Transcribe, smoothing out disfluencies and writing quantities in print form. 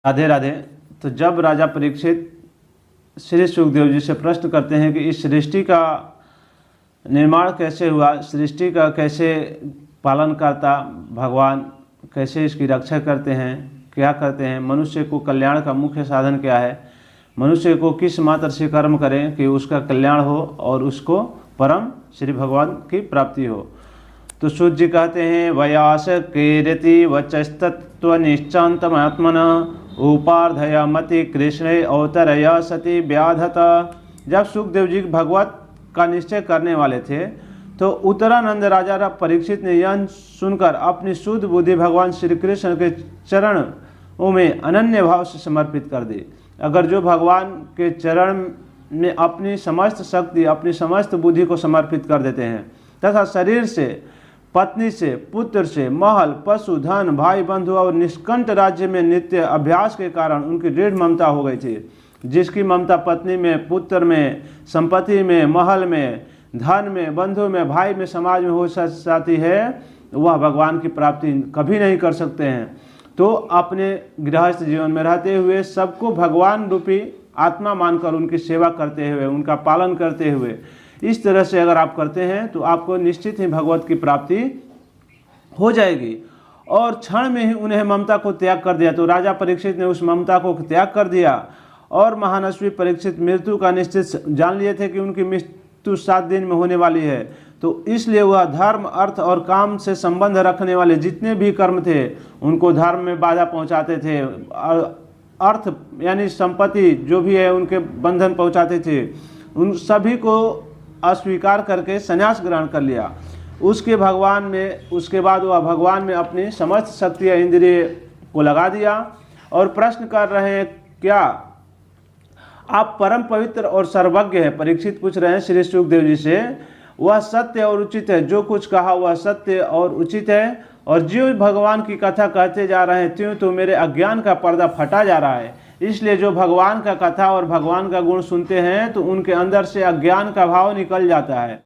राधे राधे। तो जब राजा परीक्षित श्री सुखदेव जी से प्रश्न करते हैं कि इस सृष्टि का निर्माण कैसे हुआ, सृष्टि का कैसे पालन करता भगवान, कैसे इसकी रक्षा करते हैं, क्या करते हैं, मनुष्य को कल्याण का मुख्य साधन क्या है, मनुष्य को किस मात्र से कर्म करें कि उसका कल्याण हो और उसको परम श्री भगवान की प्राप्ति हो। तो सूत जी कहते हैं वयास कीर्ति वचस्तत्व निश्चांतमात्मन उपार्धय मति कृष्ण अवतरय सती व्याधत। जब सुखदेव जी भगवत का निश्चय करने वाले थे तो उत्तरानंद राजा परीक्षित ने यह सुनकर अपनी शुद्ध बुद्धि भगवान श्री कृष्ण के चरणों में अनन्य भाव से समर्पित कर दी। अगर जो भगवान के चरण में अपनी समस्त शक्ति, अपनी समस्त बुद्धि को समर्पित कर देते हैं तथा शरीर से, पत्नी से, पुत्र से, महल, पशु, धन, भाई बंधु और निष्कंठ राज्य में नित्य अभ्यास के कारण उनकी दृढ़ ममता हो गई थी। जिसकी ममता पत्नी में, पुत्र में, संपत्ति में, महल में, धन में, बंधु में, भाई में, समाज में हो जाती है, वह भगवान की प्राप्ति कभी नहीं कर सकते हैं। तो अपने गृहस्थ जीवन में रहते हुए सबको भगवान रूपी आत्मा मानकर उनकी सेवा करते हुए, उनका पालन करते हुए, इस तरह से अगर आप करते हैं तो आपको निश्चित ही भगवत की प्राप्ति हो जाएगी। और क्षण में ही उन्हें ममता को त्याग कर दिया। तो राजा परीक्षित ने उस ममता को त्याग कर दिया और महानस्वी परीक्षित मृत्यु का निश्चित जान लिए थे कि उनकी मृत्यु 7 दिन में होने वाली है। तो इसलिए वह धर्म, अर्थ और काम से संबंध रखने वाले जितने भी कर्म थे उनको धर्म में बाधा पहुंचाते थे, अर्थ यानी संपत्ति जो भी है उनके बंधन पहुंचाते थे, उन सभी को अस्वीकार करके संन्यास ग्रहण कर लिया। उसके बाद वह भगवान में अपनी समस्त शक्ति इंद्रिय को लगा दिया और प्रश्न कर रहे हैं क्या आप परम पवित्र और सर्वज्ञ हैं? परीक्षित पूछ रहे हैं श्री सुखदेव जी से। वह सत्य और उचित है, जो कुछ कहा वह सत्य और उचित है, और जो भगवान की कथा कहते जा रहे हैं त्यों तो मेरे अज्ञान का पर्दा फटा जा रहा है। इसलिए जो भगवान का कथा और भगवान का गुण सुनते हैं तो उनके अंदर से अज्ञान का भाव निकल जाता है।